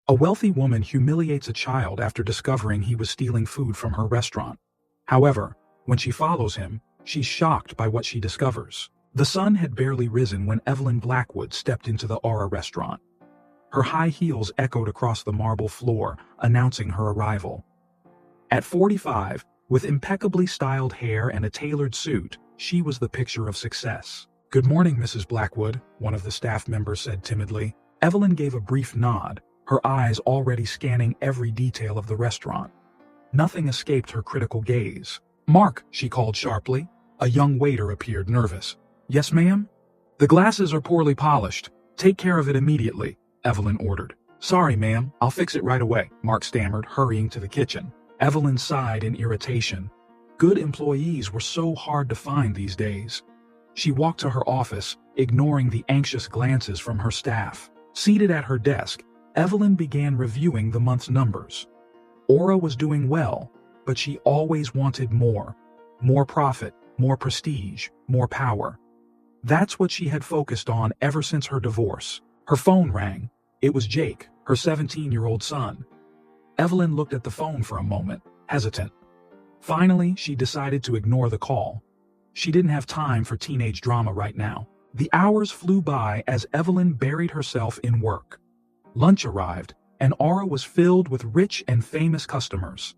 A wealthy woman humiliates a child after discovering he was stealing food from her restaurant. However, when she follows him, she's shocked by what she discovers. The sun had barely risen when Evelyn Blackwood stepped into the Aura restaurant. Her high heels echoed across the marble floor, announcing her arrival. At 45, with impeccably styled hair and a tailored suit, she was the picture of success. "Good morning, Mrs. Blackwood," one of the staff members said timidly. Evelyn gave a brief nod, her eyes already scanning every detail of the restaurant. Nothing escaped her critical gaze. "Mark," she called sharply. A young waiter appeared, nervous. "Yes, ma'am?" "The glasses are poorly polished. Take care of it immediately," Evelyn ordered. "Sorry, ma'am, I'll fix it right away," Mark stammered, hurrying to the kitchen. Evelyn sighed in irritation. Good employees were so hard to find these days. She walked to her office, ignoring the anxious glances from her staff. Seated at her desk, Evelyn began reviewing the month's numbers. Aura was doing well, but she always wanted more. More profit, more prestige, more power. That's what she had focused on ever since her divorce. Her phone rang. It was Jake, her 17-year-old son. Evelyn looked at the phone for a moment, hesitant. Finally, she decided to ignore the call. She didn't have time for teenage drama right now. The hours flew by as Evelyn buried herself in work. Lunch arrived, and Aura was filled with rich and famous customers.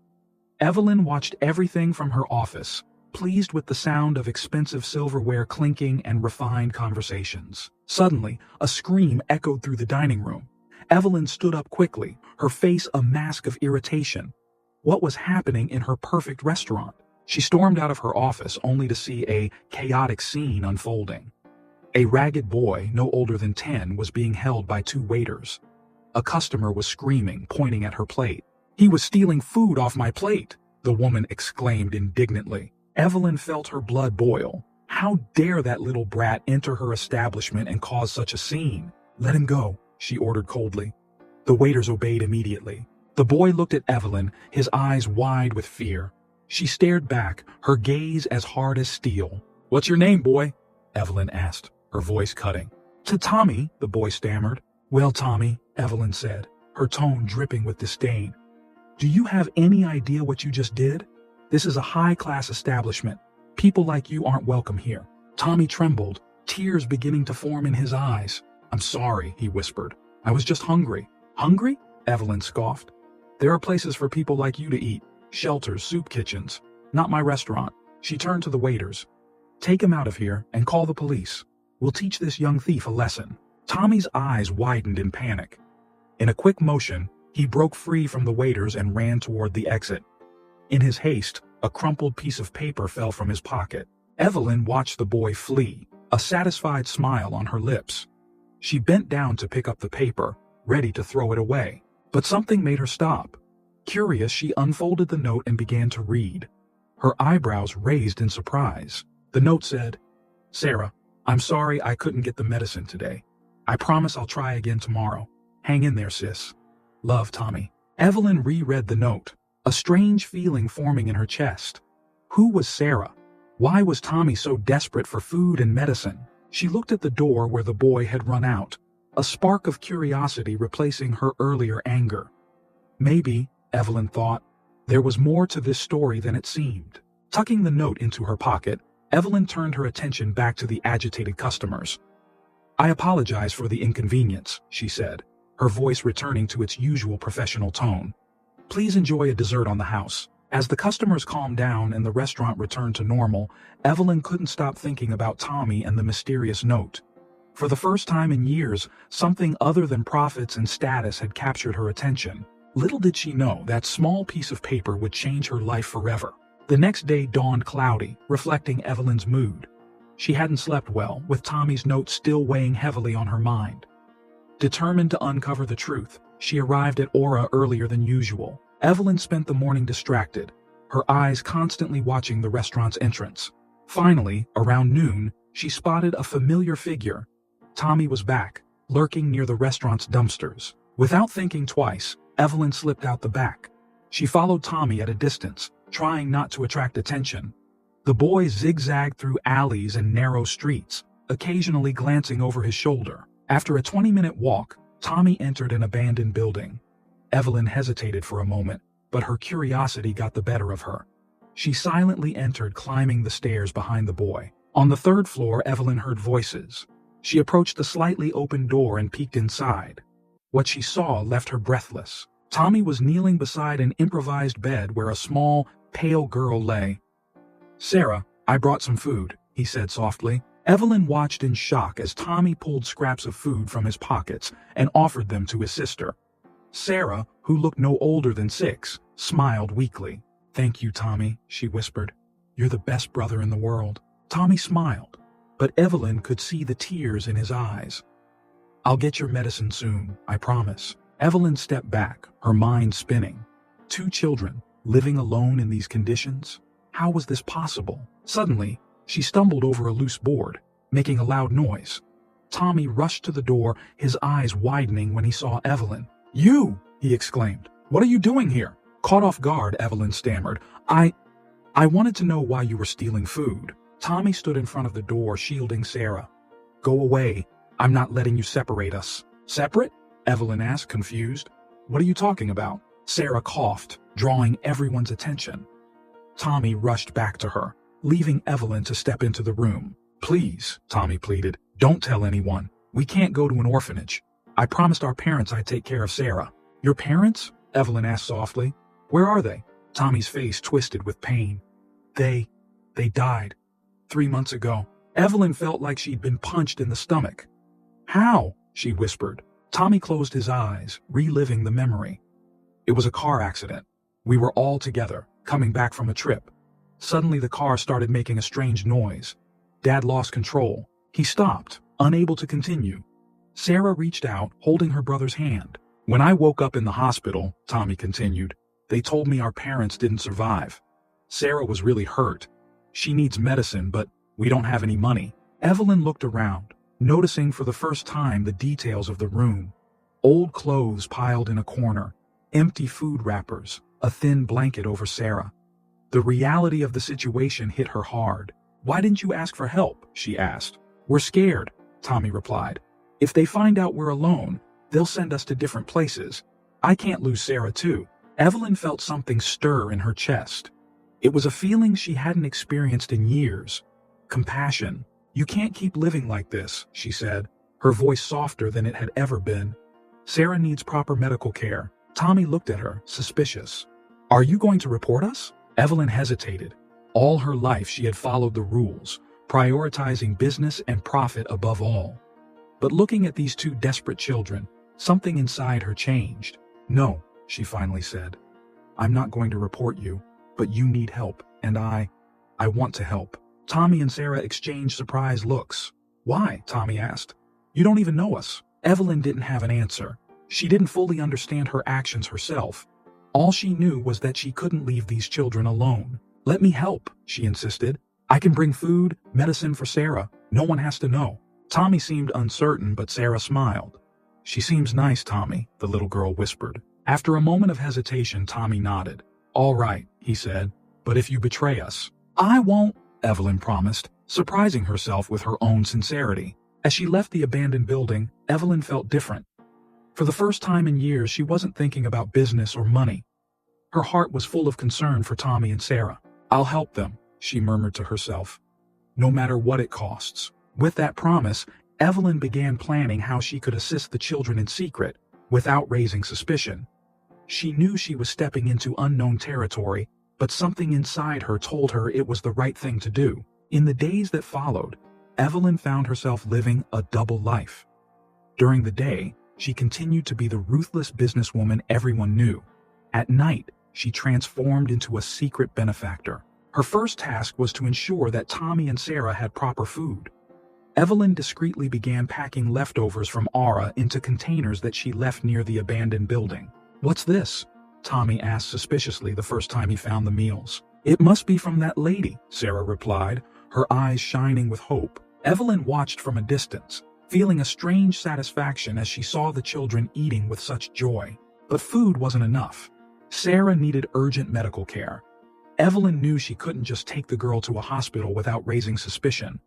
Evelyn watched everything from her office, pleased with the sound of expensive silverware clinking and refined conversations. Suddenly, a scream echoed through the dining room. Evelyn stood up quickly, her face a mask of irritation. What was happening in her perfect restaurant? She stormed out of her office only to see a chaotic scene unfolding. A ragged boy, no older than 10, was being held by two waiters. A customer was screaming, pointing at her plate. "He was stealing food off my plate," the woman exclaimed indignantly. Evelyn felt her blood boil. How dare that little brat enter her establishment and cause such a scene? "Let him go," she ordered coldly. The waiters obeyed immediately. The boy looked at Evelyn, his eyes wide with fear. She stared back, her gaze as hard as steel. "What's your name, boy?" Evelyn asked, her voice cutting. "To Tommy," the boy stammered. "Well, Tommy," Evelyn said, her tone dripping with disdain. "Do you have any idea what you just did? This is a high-class establishment. People like you aren't welcome here." Tommy trembled, tears beginning to form in his eyes. "I'm sorry," he whispered. "I was just hungry." "Hungry?" Evelyn scoffed. "There are places for people like you to eat. Shelters, soup kitchens. Not my restaurant." She turned to the waiters. "Take him out of here and call the police. We'll teach this young thief a lesson." Tommy's eyes widened in panic. In a quick motion, he broke free from the waiters and ran toward the exit. In his haste, a crumpled piece of paper fell from his pocket. Evelyn watched the boy flee, a satisfied smile on her lips. She bent down to pick up the paper, ready to throw it away. But something made her stop. Curious, she unfolded the note and began to read. Her eyebrows raised in surprise. The note said, "Sarah, I'm sorry I couldn't get the medicine today. I promise I'll try again tomorrow. Hang in there, sis. Love, Tommy." Evelyn reread the note, a strange feeling forming in her chest. Who was Sarah? Why was Tommy so desperate for food and medicine? She looked at the door where the boy had run out, a spark of curiosity replacing her earlier anger. Maybe, Evelyn thought, there was more to this story than it seemed. Tucking the note into her pocket, Evelyn turned her attention back to the agitated customers. "I apologize for the inconvenience," she said, her voice returning to its usual professional tone. "Please enjoy a dessert on the house." As the customers calmed down and the restaurant returned to normal, Evelyn couldn't stop thinking about Tommy and the mysterious note. For the first time in years, something other than profits and status had captured her attention. Little did she know that small piece of paper would change her life forever. The next day dawned cloudy, reflecting Evelyn's mood. She hadn't slept well, with Tommy's note still weighing heavily on her mind. Determined to uncover the truth, she arrived at Aura earlier than usual. Evelyn spent the morning distracted, her eyes constantly watching the restaurant's entrance. Finally, around noon, she spotted a familiar figure. Tommy was back, lurking near the restaurant's dumpsters. Without thinking twice, Evelyn slipped out the back. She followed Tommy at a distance, trying not to attract attention. The boy zigzagged through alleys and narrow streets, occasionally glancing over his shoulder. After a 20-minute walk, Tommy entered an abandoned building. Evelyn hesitated for a moment, but her curiosity got the better of her. She silently entered, climbing the stairs behind the boy. On the third floor, Evelyn heard voices. She approached the slightly open door and peeked inside. What she saw left her breathless. Tommy was kneeling beside an improvised bed where a small, pale girl lay. "Sarah, I brought some food," he said softly. Evelyn watched in shock as Tommy pulled scraps of food from his pockets and offered them to his sister. Sarah, who looked no older than 6, smiled weakly. "Thank you, Tommy," she whispered. "You're the best brother in the world." Tommy smiled, but Evelyn could see the tears in his eyes. "I'll get your medicine soon, I promise." Evelyn stepped back, her mind spinning. 2 children, living alone in these conditions? How was this possible? Suddenly, she stumbled over a loose board, making a loud noise. Tommy rushed to the door, his eyes widening when he saw Evelyn. "You!" he exclaimed. "What are you doing here?" Caught off guard, Evelyn stammered. I wanted to know why you were stealing food." Tommy stood in front of the door, shielding Sarah. "Go away. I'm not letting you separate us." "Separate?" Evelyn asked, confused. "What are you talking about?" Sarah coughed, drawing everyone's attention. Tommy rushed back to her, leaving Evelyn to step into the room. "Please," Tommy pleaded, "don't tell anyone. We can't go to an orphanage. I promised our parents I'd take care of Sarah." "Your parents?" Evelyn asked softly. "Where are they?" Tommy's face twisted with pain. They died 3 months ago." Evelyn felt like she'd been punched in the stomach. "How?" she whispered. Tommy closed his eyes, reliving the memory. "It was a car accident. We were all together, coming back from a trip. Suddenly the car started making a strange noise. Dad lost control. He stopped, unable to continue. Sarah reached out, holding her brother's hand. When I woke up in the hospital," Tommy continued, "they told me our parents didn't survive. Sarah was really hurt. She needs medicine, but we don't have any money." Evelyn looked around, noticing for the first time the details of the room. Old clothes piled in a corner, empty food wrappers, a thin blanket over Sarah. The reality of the situation hit her hard. "Why didn't you ask for help?" she asked. "We're scared," Tommy replied. "If they find out we're alone, they'll send us to different places. I can't lose Sarah too." Evelyn felt something stir in her chest. It was a feeling she hadn't experienced in years. Compassion. "You can't keep living like this," she said, her voice softer than it had ever been. "Sarah needs proper medical care." Tommy looked at her, suspicious. "Are you going to report us?" Evelyn hesitated. All her life she had followed the rules, prioritizing business and profit above all. But looking at these 2 desperate children, something inside her changed. "No," she finally said. "I'm not going to report you, but you need help, and I want to help." Tommy and Sarah exchanged surprised looks. "Why?" Tommy asked. "You don't even know us." Evelyn didn't have an answer. She didn't fully understand her actions herself. All she knew was that she couldn't leave these children alone. "Let me help," she insisted. "I can bring food, medicine for Sarah. No one has to know." Tommy seemed uncertain, but Sarah smiled. "She seems nice, Tommy," the little girl whispered. After a moment of hesitation, Tommy nodded. "All right," he said, "but if you betray us." "I won't," Evelyn promised, surprising herself with her own sincerity. As she left the abandoned building, Evelyn felt different. For the first time in years, she wasn't thinking about business or money. Her heart was full of concern for Tommy and Sarah. "I'll help them," she murmured to herself, "no matter what it costs." With that promise, Evelyn began planning how she could assist the children in secret, without raising suspicion. She knew she was stepping into unknown territory, but something inside her told her it was the right thing to do. In the days that followed, Evelyn found herself living a double life. During the day, she continued to be the ruthless businesswoman everyone knew. At night, she transformed into a secret benefactor. Her first task was to ensure that Tommy and Sarah had proper food. Evelyn discreetly began packing leftovers from Aura into containers that she left near the abandoned building. "What's this?" Tommy asked suspiciously the first time he found the meals. "It must be from that lady," Sarah replied, her eyes shining with hope. Evelyn watched from a distance, feeling a strange satisfaction as she saw the children eating with such joy. But food wasn't enough. Sarah needed urgent medical care. Evelyn knew she couldn't just take the girl to a hospital without raising suspicion.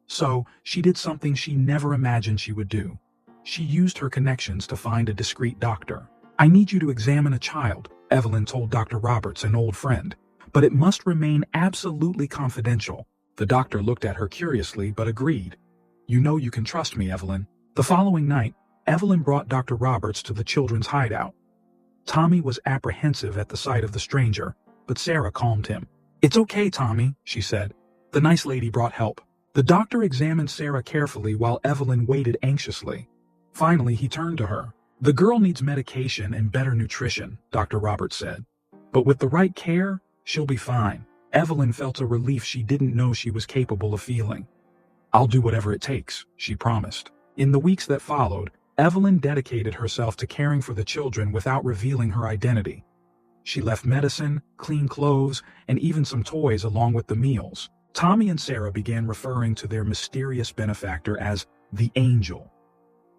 So, she did something she never imagined she would do. She used her connections to find a discreet doctor. I need you to examine a child, Evelyn told Dr. Roberts, an old friend. But it must remain absolutely confidential. The doctor looked at her curiously but agreed. You know you can trust me, Evelyn. The following night, Evelyn brought Dr. Roberts to the children's hideout. Tommy was apprehensive at the sight of the stranger, but Sarah calmed him. It's okay, Tommy, she said. The nice lady brought help. The doctor examined Sarah carefully while Evelyn waited anxiously. Finally, he turned to her. The girl needs medication and better nutrition, Dr. Roberts said. But with the right care, she'll be fine. Evelyn felt a relief she didn't know she was capable of feeling. I'll do whatever it takes, she promised. In the weeks that followed, Evelyn dedicated herself to caring for the children without revealing her identity. She left medicine, clean clothes, and even some toys along with the meals. Tommy and Sarah began referring to their mysterious benefactor as the Angel.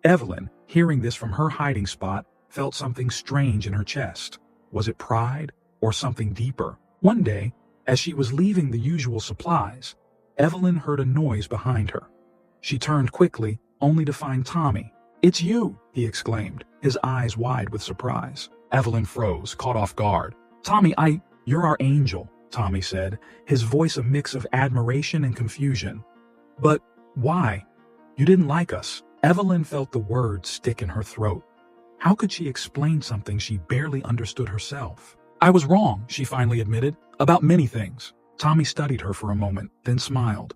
Evelyn, hearing this from her hiding spot, felt something strange in her chest. Was it pride or something deeper? One day, as she was leaving the usual supplies, Evelyn heard a noise behind her. She turned quickly, only to find Tommy. It's you, he exclaimed, his eyes wide with surprise. Evelyn froze, caught off guard. Tommy, you're our angel, Tommy said, his voice a mix of admiration and confusion. But why? You didn't like us. Evelyn felt the words stick in her throat. How could she explain something she barely understood herself? I was wrong, she finally admitted, about many things. Tommy studied her for a moment, then smiled.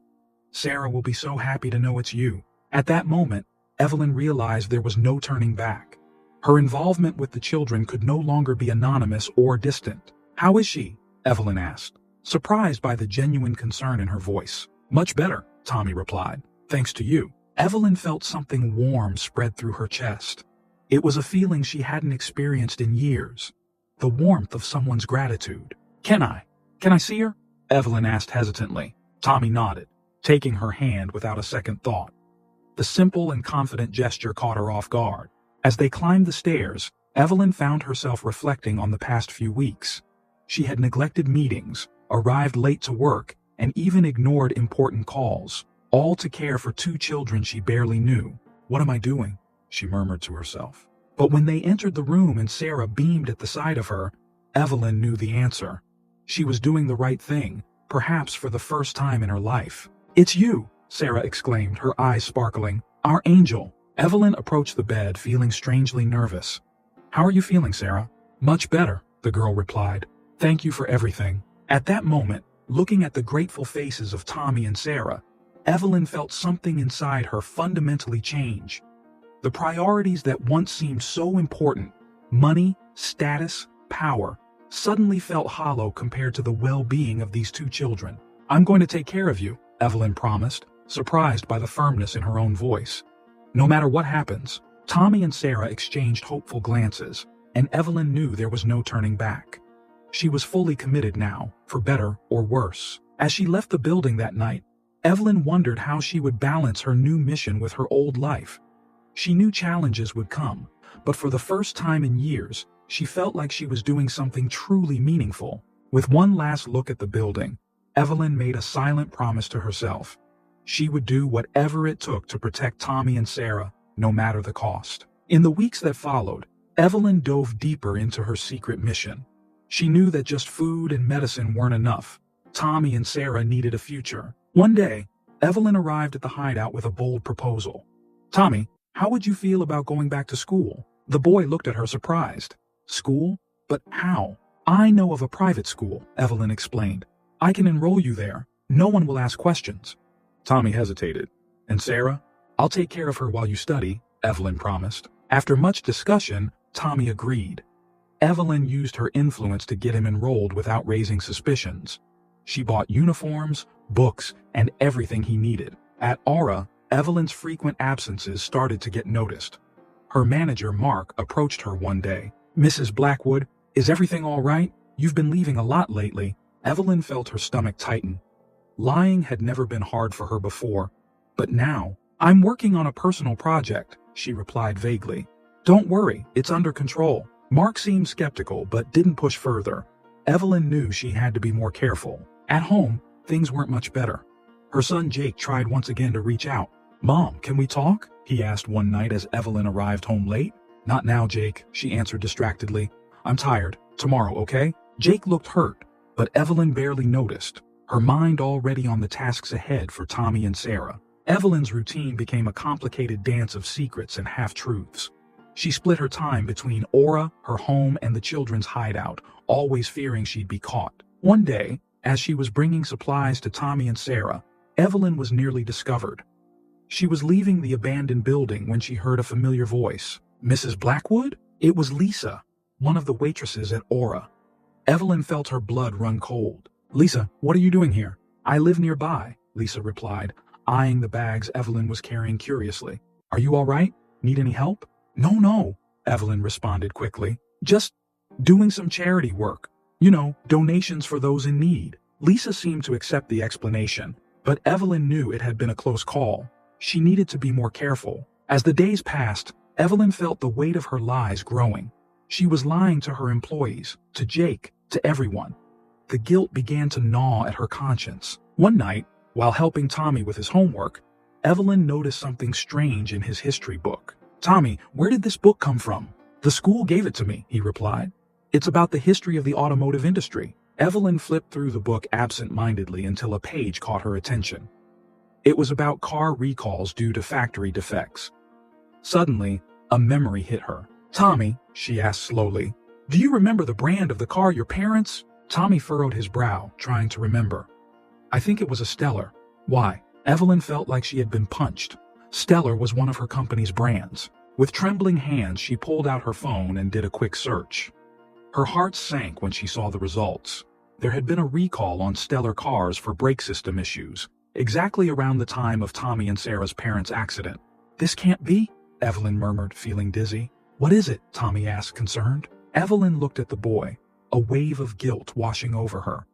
Sarah will be so happy to know it's you. At that moment, Evelyn realized there was no turning back. Her involvement with the children could no longer be anonymous or distant. How is she? Evelyn asked, surprised by the genuine concern in her voice. Much better, Tommy replied, thanks to you. Evelyn felt something warm spread through her chest. It was a feeling she hadn't experienced in years. The warmth of someone's gratitude. Can I see her? Evelyn asked hesitantly. Tommy nodded, taking her hand without a second thought. The simple and confident gesture caught her off guard. As they climbed the stairs, Evelyn found herself reflecting on the past few weeks. She had neglected meetings, arrived late to work, and even ignored important calls, all to care for two children she barely knew. What am I doing? She murmured to herself. But when they entered the room and Sarah beamed at the sight of her, Evelyn knew the answer. She was doing the right thing, perhaps for the first time in her life. It's you, Sarah exclaimed, her eyes sparkling. Our angel. Evelyn approached the bed, feeling strangely nervous. How are you feeling, Sarah? Much better, the girl replied. Thank you for everything. At that moment, looking at the grateful faces of Tommy and Sarah, Evelyn felt something inside her fundamentally change. The priorities that once seemed so important, money, status, power, suddenly felt hollow compared to the well-being of these two children. I'm going to take care of you, Evelyn promised, surprised by the firmness in her own voice. No matter what happens, Tommy and Sarah exchanged hopeful glances, and Evelyn knew there was no turning back. She was fully committed now, for better or worse. As she left the building that night, Evelyn wondered how she would balance her new mission with her old life. She knew challenges would come, but for the first time in years, she felt like she was doing something truly meaningful. With one last look at the building, Evelyn made a silent promise to herself. She would do whatever it took to protect Tommy and Sarah, no matter the cost. In the weeks that followed, Evelyn dove deeper into her secret mission. She knew that just food and medicine weren't enough. Tommy and Sarah needed a future. One day, Evelyn arrived at the hideout with a bold proposal. Tommy, how would you feel about going back to school? The boy looked at her surprised. School? But how? I know of a private school, Evelyn explained. I can enroll you there. No one will ask questions. Tommy hesitated. And Sarah? I'll take care of her while you study, Evelyn promised. After much discussion, Tommy agreed. Evelyn used her influence to get him enrolled without raising suspicions. She bought uniforms, books, and everything he needed. At Aura, Evelyn's frequent absences started to get noticed. Her manager, Mark, approached her one day. Mrs. Blackwood, is everything all right? You've been leaving a lot lately. Evelyn felt her stomach tighten. Lying had never been hard for her before, but now, I'm working on a personal project, she replied vaguely. Don't worry, it's under control. Mark seemed skeptical but didn't push further. Evelyn knew she had to be more careful. At home, things weren't much better. Her son Jake tried once again to reach out. Mom, can we talk? He asked one night as Evelyn arrived home late. Not now, Jake, she answered distractedly. I'm tired. Tomorrow, okay? Jake looked hurt, but Evelyn barely noticed, her mind already on the tasks ahead for Tommy and Sarah. Evelyn's routine became a complicated dance of secrets and half-truths. She split her time between Aura, her home, and the children's hideout, always fearing she'd be caught. One day, as she was bringing supplies to Tommy and Sarah, Evelyn was nearly discovered. She was leaving the abandoned building when she heard a familiar voice. Mrs. Blackwood? It was Lisa, one of the waitresses at Aura. Evelyn felt her blood run cold. Lisa, what are you doing here? I live nearby, Lisa replied, eyeing the bags Evelyn was carrying curiously. Are you all right? Need any help? No, Evelyn responded quickly. Just doing some charity work. You know, donations for those in need. Lisa seemed to accept the explanation, but Evelyn knew it had been a close call. She needed to be more careful. As the days passed, Evelyn felt the weight of her lies growing. She was lying to her employees, to Jake, to everyone. The guilt began to gnaw at her conscience. One night, while helping Tommy with his homework, Evelyn noticed something strange in his history book. Tommy, where did this book come from? The school gave it to me, he replied. It's about the history of the automotive industry. Evelyn flipped through the book absent-mindedly until a page caught her attention. It was about car recalls due to factory defects. Suddenly, a memory hit her. Tommy, she asked slowly, do you remember the brand of the car your parents? Tommy furrowed his brow, trying to remember. I think it was a Stellar. Why? Evelyn felt like she had been punched. Stellar was one of her company's brands. With trembling hands, she pulled out her phone and did a quick search. Her heart sank when she saw the results. There had been a recall on Stellar cars for brake system issues, exactly around the time of Tommy and Sarah's parents' accident. This can't be, Evelyn murmured, feeling dizzy. What is it? Tommy asked, concerned. Evelyn looked at the boy, a wave of guilt washing over her.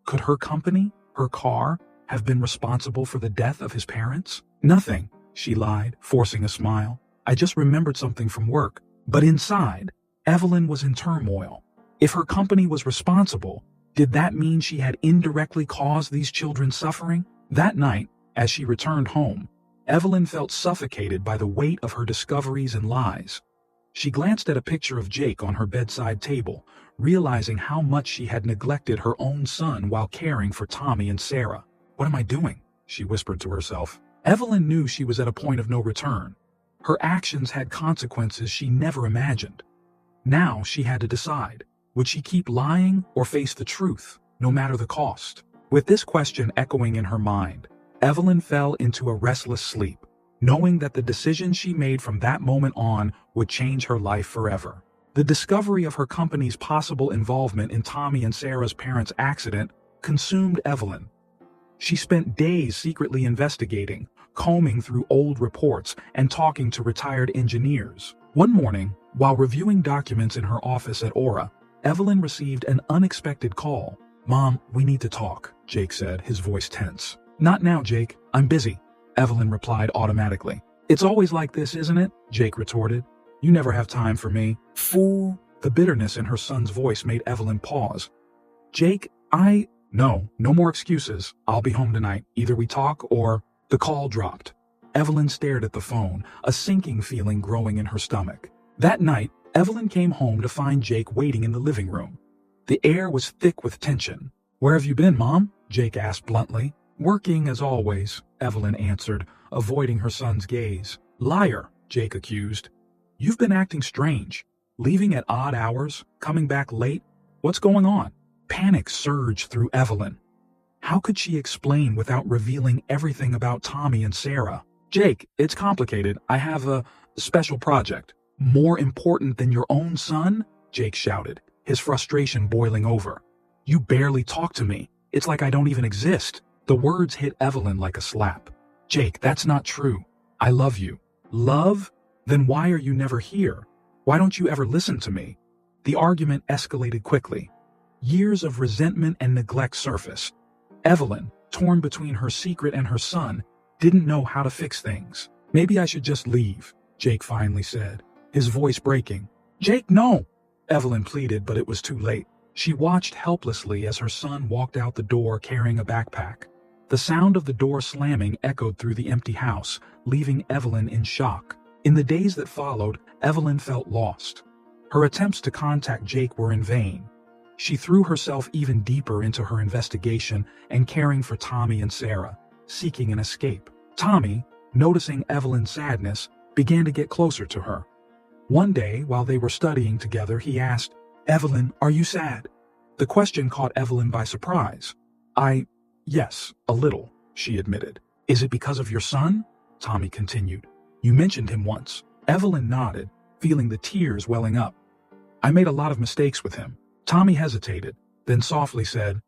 Could her company, her car, have been responsible for the death of his parents? Nothing, she lied, forcing a smile. I just remembered something from work. But inside, Evelyn was in turmoil. If her company was responsible, did that mean she had indirectly caused these children's suffering? That night, as she returned home, Evelyn felt suffocated by the weight of her discoveries and lies. She glanced at a picture of Jake on her bedside table, realizing how much she had neglected her own son while caring for Tommy and Sarah. What am I doing? She whispered to herself. Evelyn knew she was at a point of no return. Her actions had consequences she never imagined. Now she had to decide. Would she keep lying or face the truth, no matter the cost? With this question echoing in her mind, Evelyn fell into a restless sleep, knowing that the decision she made from that moment on would change her life forever. The discovery of her company's possible involvement in Tommy and Sarah's parents' accident consumed Evelyn. She spent days secretly investigating, combing through old reports, and talking to retired engineers. One morning, while reviewing documents in her office at Aura, Evelyn received an unexpected call. Mom, we need to talk, Jake said, his voice tense. Not now, Jake. I'm busy, Evelyn replied automatically. It's always like this, isn't it? Jake retorted. You never have time for me. Fool. The bitterness in her son's voice made Evelyn pause. Jake, No more excuses. I'll be home tonight. Either we talk or... The call dropped. Evelyn stared at the phone, a sinking feeling growing in her stomach. That night, Evelyn came home to find Jake waiting in the living room. The air was thick with tension. Where have you been, Mom? Jake asked bluntly. Working as always, Evelyn answered, avoiding her son's gaze. Liar, Jake accused. You've been acting strange. Leaving at odd hours, coming back late. What's going on? Panic surged through Evelyn. How could she explain without revealing everything about Tommy and Sarah? Jake, it's complicated. I have a special project. More important than your own son? Jake shouted, his frustration boiling over. You barely talk to me. It's like I don't even exist. The words hit Evelyn like a slap. Jake, that's not true. I love you. Love? Then why are you never here? Why don't you ever listen to me? The argument escalated quickly. Years of resentment and neglect surfaced. Evelyn, torn between her secret and her son, didn't know how to fix things. Maybe I should just leave, Jake finally said, his voice breaking. Jake, no! Evelyn pleaded, but it was too late. She watched helplessly as her son walked out the door carrying a backpack. The sound of the door slamming echoed through the empty house, leaving Evelyn in shock. In the days that followed, Evelyn felt lost. Her attempts to contact Jake were in vain. She threw herself even deeper into her investigation and caring for Tommy and Sarah, seeking an escape. Tommy, noticing Evelyn's sadness, began to get closer to her. One day, while they were studying together, he asked, "Evelyn, are you sad?" The question caught Evelyn by surprise. Yes, a little," she admitted. "Is it because of your son?" Tommy continued. "You mentioned him once." Evelyn nodded, feeling the tears welling up. "I made a lot of mistakes with him." Tommy hesitated, then softly said,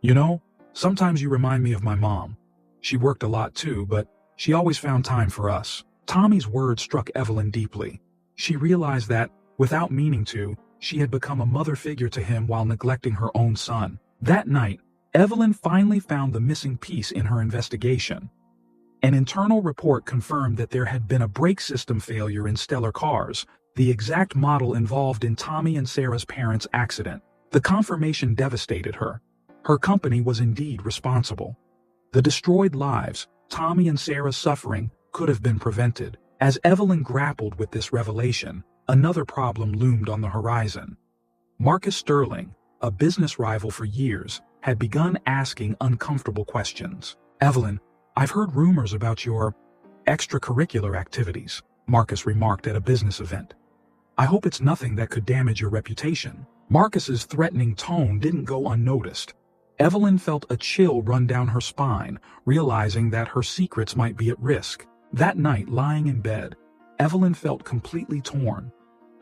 "You know, sometimes you remind me of my mom. She worked a lot too, but she always found time for us." Tommy's words struck Evelyn deeply. She realized that, without meaning to, she had become a mother figure to him while neglecting her own son. That night, Evelyn finally found the missing piece in her investigation. An internal report confirmed that there had been a brake system failure in Stellar cars, the exact model involved in Tommy and Sarah's parents' accident. The confirmation devastated her. Her company was indeed responsible. The destroyed lives, Tommy and Sarah's suffering, could have been prevented. As Evelyn grappled with this revelation, another problem loomed on the horizon. Marcus Sterling, a business rival for years, had begun asking uncomfortable questions. "Evelyn, I've heard rumors about your extracurricular activities," Marcus remarked at a business event. "I hope it's nothing that could damage your reputation." Marcus's threatening tone didn't go unnoticed. Evelyn felt a chill run down her spine, realizing that her secrets might be at risk. That night, lying in bed, Evelyn felt completely torn.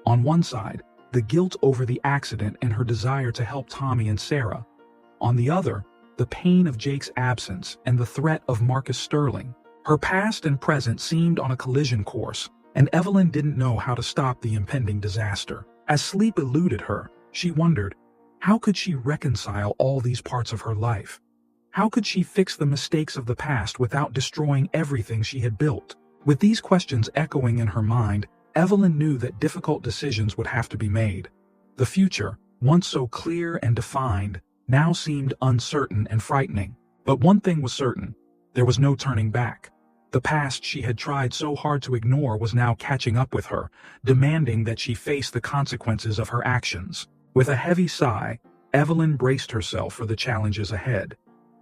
On one side, the guilt over the accident and her desire to help Tommy and Sarah. On the other, the pain of Jake's absence and the threat of Marcus Sterling. Her past and present seemed on a collision course, and Evelyn didn't know how to stop the impending disaster. As sleep eluded her, she wondered, how could she reconcile all these parts of her life? How could she fix the mistakes of the past without destroying everything she had built? With these questions echoing in her mind, Evelyn knew that difficult decisions would have to be made. The future, once so clear and defined, now seemed uncertain and frightening. But one thing was certain: there was no turning back. The past she had tried so hard to ignore was now catching up with her, demanding that she face the consequences of her actions. With a heavy sigh, Evelyn braced herself for the challenges ahead.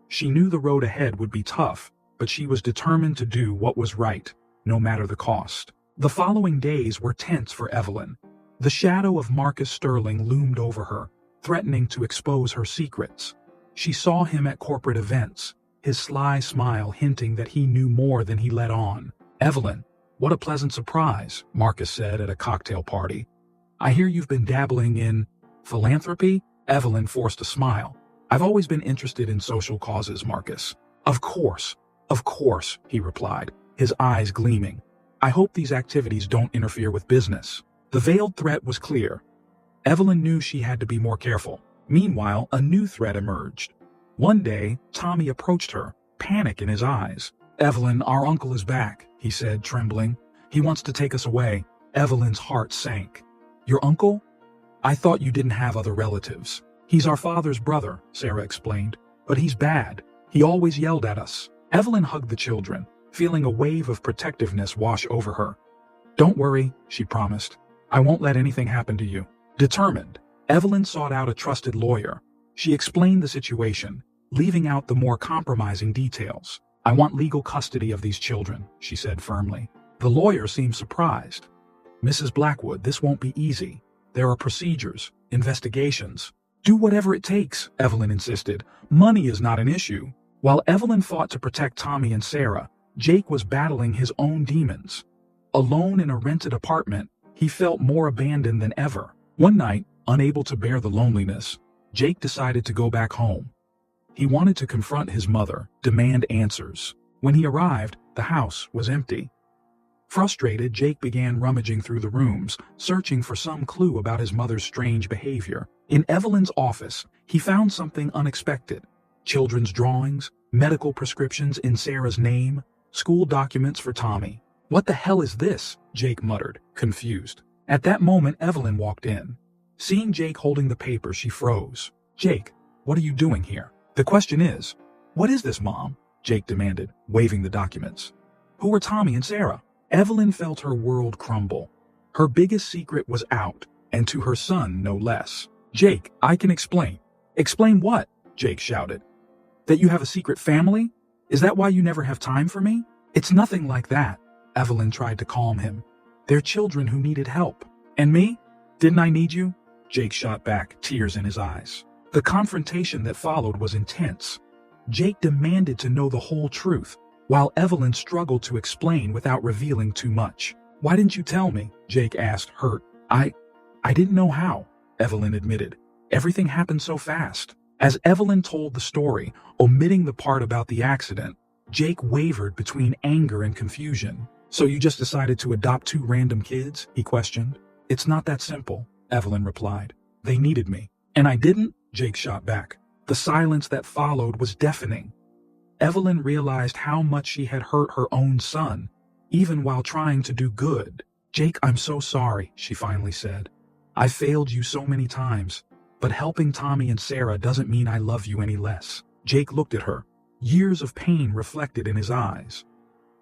She knew the road ahead would be tough, but she was determined to do what was right, no matter the cost. The following days were tense for Evelyn. The shadow of Marcus Sterling loomed over her, threatening to expose her secrets. She saw him at corporate events, his sly smile hinting that he knew more than he let on. "Evelyn, what a pleasant surprise," Marcus said at a cocktail party. "I hear you've been dabbling in philanthropy?" Evelyn forced a smile. "I've always been interested in social causes, Marcus." Of course, he replied, his eyes gleaming. "I hope these activities don't interfere with business." The veiled threat was clear. Evelyn knew she had to be more careful. Meanwhile, a new threat emerged. One day, Tommy approached her, panic in his eyes. "Evelyn, our uncle is back," he said, trembling. "He wants to take us away." Evelyn's heart sank. "Your uncle? I thought you didn't have other relatives." "He's our father's brother," Sarah explained. "But he's bad. He always yelled at us." Evelyn hugged the children, feeling a wave of protectiveness wash over her. "Don't worry," she promised. "I won't let anything happen to you." Determined, Evelyn sought out a trusted lawyer. She explained the situation, leaving out the more compromising details. "I want legal custody of these children," she said firmly. The lawyer seemed surprised. "Mrs. Blackwood, this won't be easy. There are procedures, investigations." "Do whatever it takes," Evelyn insisted. "Money is not an issue." While Evelyn fought to protect Tommy and Sarah, Jake was battling his own demons. Alone in a rented apartment, he felt more abandoned than ever. One night, unable to bear the loneliness, Jake decided to go back home. He wanted to confront his mother, demand answers. When he arrived, the house was empty. Frustrated, Jake began rummaging through the rooms, searching for some clue about his mother's strange behavior. In Evelyn's office, he found something unexpected. Children's drawings, medical prescriptions in Sarah's name, school documents for Tommy. "What the hell is this?" Jake muttered, confused. At that moment, Evelyn walked in. Seeing Jake holding the paper, she froze. "Jake, what are you doing here?" "The question is, what is this, Mom?" Jake demanded, waving the documents. "Who are Tommy and Sarah?" Evelyn felt her world crumble. Her biggest secret was out, and to her son no less. "Jake, I can explain." "Explain what?" Jake shouted. "That you have a secret family? Is that why you never have time for me?" "It's nothing like that." Evelyn tried to calm him. "They're children who needed help. And me? Didn't I need you?" Jake shot back, tears in his eyes. The confrontation that followed was intense. Jake demanded to know the whole truth, while Evelyn struggled to explain without revealing too much. "Why didn't you tell me?" Jake asked, hurt. I didn't know how," Evelyn admitted. "Everything happened so fast." As Evelyn told the story, omitting the part about the accident, Jake wavered between anger and confusion. "So you just decided to adopt 2 random kids?" he questioned. "It's not that simple," Evelyn replied. "They needed me." "And I didn't?" Jake shot back. The silence that followed was deafening. Evelyn realized how much she had hurt her own son, even while trying to do good. "Jake, I'm so sorry," she finally said. "I failed you so many times, but helping Tommy and Sarah doesn't mean I love you any less." Jake looked at her, years of pain reflected in his eyes.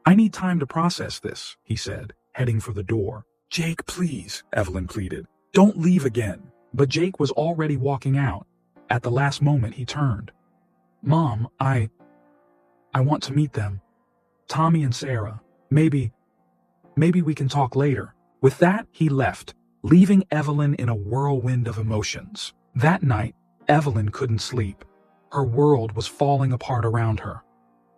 "I need time to process this," he said, heading for the door. "Jake, please," Evelyn pleaded. "Don't leave again." But Jake was already walking out. At the last moment he turned. "Mom, I want to meet them. Tommy and Sarah. Maybe we can talk later." With that, he left, leaving Evelyn in a whirlwind of emotions. That night, Evelyn couldn't sleep. Her world was falling apart around her.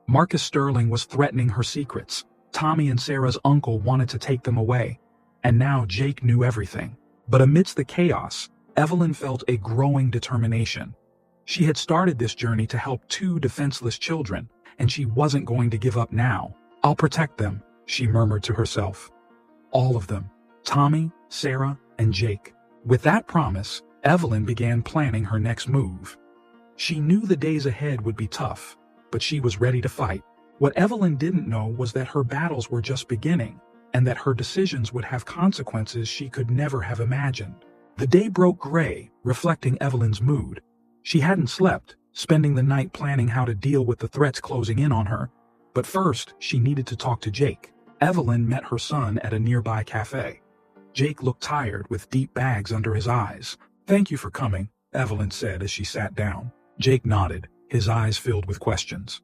Marcus Sterling was threatening her secrets. Tommy and Sarah's uncle wanted to take them away. And now Jake knew everything. But amidst the chaos, Evelyn felt a growing determination. She had started this journey to help 2 defenseless children, and she wasn't going to give up now. "I'll protect them," she murmured to herself. "All of them. Tommy, Sarah, and Jake." With that promise, Evelyn began planning her next move. She knew the days ahead would be tough, but she was ready to fight. What Evelyn didn't know was that her battles were just beginning, and that her decisions would have consequences she could never have imagined. The day broke gray, reflecting Evelyn's mood. She hadn't slept, spending the night planning how to deal with the threats closing in on her. But first, she needed to talk to Jake. Evelyn met her son at a nearby cafe. Jake looked tired, with deep bags under his eyes. "Thank you for coming," Evelyn said as she sat down. Jake nodded, his eyes filled with questions.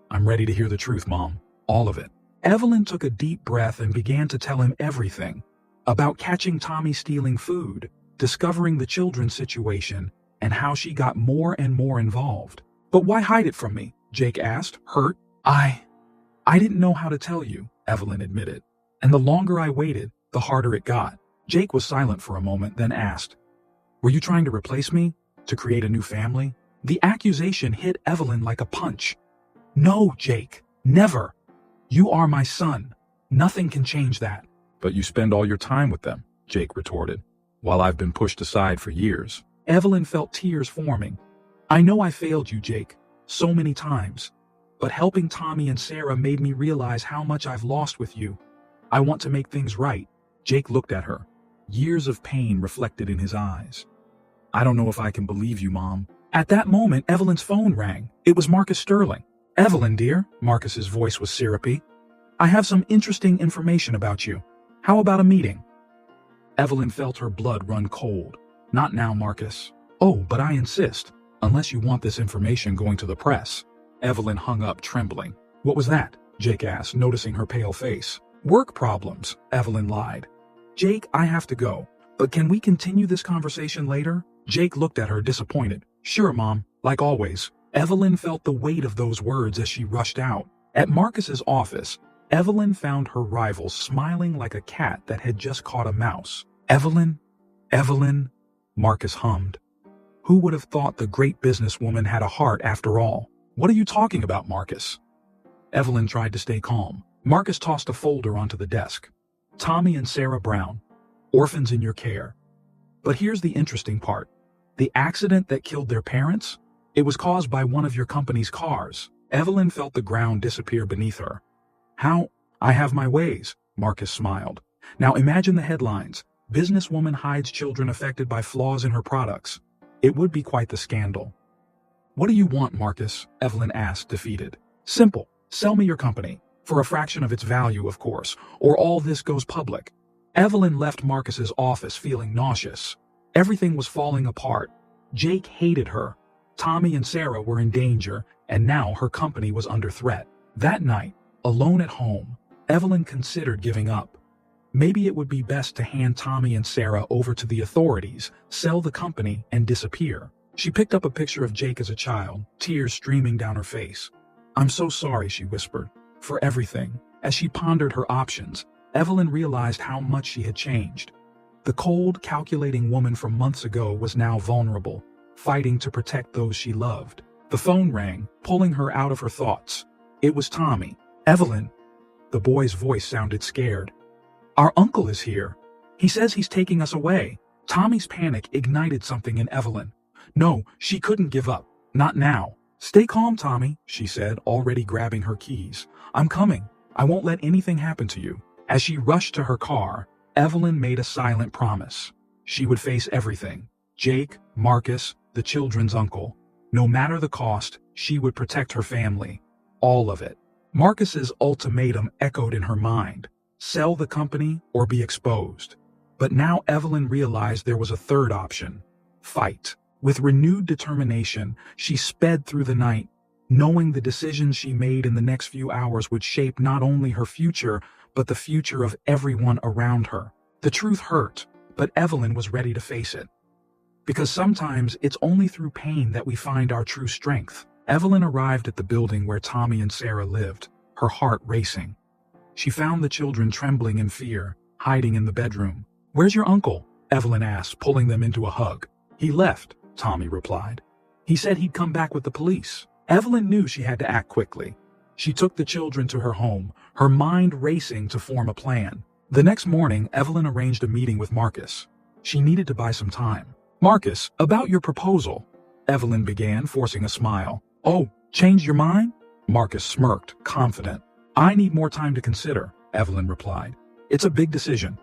"I'm ready to hear the truth, Mom. All of it." Evelyn took a deep breath and began to tell him everything. About catching Tommy stealing food, discovering the children's situation, and how she got more and more involved. "But why hide it from me?" Jake asked, hurt. I didn't know how to tell you," Evelyn admitted. "And the longer I waited, the harder it got." Jake was silent for a moment, then asked, "Were you trying to replace me? To create a new family?" The accusation hit Evelyn like a punch. "No, Jake, never. You are my son. Nothing can change that." "But you spend all your time with them," Jake retorted, "while I've been pushed aside for years." Evelyn felt tears forming. "I know I failed you, Jake, so many times. But helping Tommy and Sarah made me realize how much I've lost with you. I want to make things right." Jake looked at her, years of pain reflected in his eyes. "I don't know if I can believe you, Mom." At that moment, Evelyn's phone rang. It was Marcus Sterling. "Evelyn, dear," Marcus's voice was syrupy. "I have some interesting information about you. How about a meeting?" Evelyn felt her blood run cold. "Not now, Marcus." "Oh, but I insist, unless you want this information going to the press." Evelyn hung up, trembling. "What was that?" Jake asked, noticing her pale face. "Work problems," Evelyn lied. "Jake, I have to go, but can we continue this conversation later?" Jake looked at her, disappointed. "Sure, Mom, like always." Evelyn felt the weight of those words as she rushed out. At Marcus's office, Evelyn found her rival smiling like a cat that had just caught a mouse. Evelyn, Marcus hummed. Who would have thought the great businesswoman had a heart after all? "What are you talking about, Marcus?" Evelyn tried to stay calm. Marcus tossed a folder onto the desk. "Tommy and Sarah Brown, orphans in your care. But here's the interesting part. The accident that killed their parents? It was caused by one of your company's cars." Evelyn felt the ground disappear beneath her. "How? I have my ways," Marcus smiled. "Now imagine the headlines. Businesswoman hides children affected by flaws in her products. It would be quite the scandal." "What do you want, Marcus?" Evelyn asked, defeated. "Simple. Sell me your company. For a fraction of its value, of course, or all this goes public. Evelyn left Marcus's office feeling nauseous. Everything was falling apart. Jake hated her. Tommy and Sarah were in danger, and now her company was under threat. That night, alone at home, Evelyn considered giving up. Maybe it would be best to hand Tommy and Sarah over to the authorities, sell the company, and disappear. She picked up a picture of Jake as a child, tears streaming down her face. "I'm so sorry," she whispered, "for everything." As she pondered her options, Evelyn realized how much she had changed. The cold, calculating woman from months ago was now vulnerable, fighting to protect those she loved. The phone rang, pulling her out of her thoughts. It was Tommy. "Evelyn." The boy's voice sounded scared. "Our uncle is here. He says he's taking us away." Tommy's panic ignited something in Evelyn. No, she couldn't give up. Not now. "Stay calm, Tommy," she said, already grabbing her keys. "I'm coming. I won't let anything happen to you." As she rushed to her car, Evelyn made a silent promise. She would face everything. Jake, Marcus, the children's uncle. No matter the cost, she would protect her family. All of it. Marcus's ultimatum echoed in her mind. Sell the company or be exposed. But now Evelyn realized there was a third option. Fight. With renewed determination, she sped through the night, knowing the decisions she made in the next few hours would shape not only her future, but the future of everyone around her. The truth hurt, but Evelyn was ready to face it. Because sometimes it's only through pain that we find our true strength. Evelyn arrived at the building where Tommy and Sarah lived, her heart racing. She found the children trembling in fear, hiding in the bedroom. "Where's your uncle?" Evelyn asked, pulling them into a hug. "He left," Tommy replied. "He said he'd come back with the police." Evelyn knew she had to act quickly. She took the children to her home, her mind racing to form a plan. The next morning, Evelyn arranged a meeting with Marcus. She needed to buy some time. "Marcus, about your proposal," Evelyn began, forcing a smile. "Oh, changed your mind?" Marcus smirked, confident. "I need more time to consider," Evelyn replied. "It's a big decision."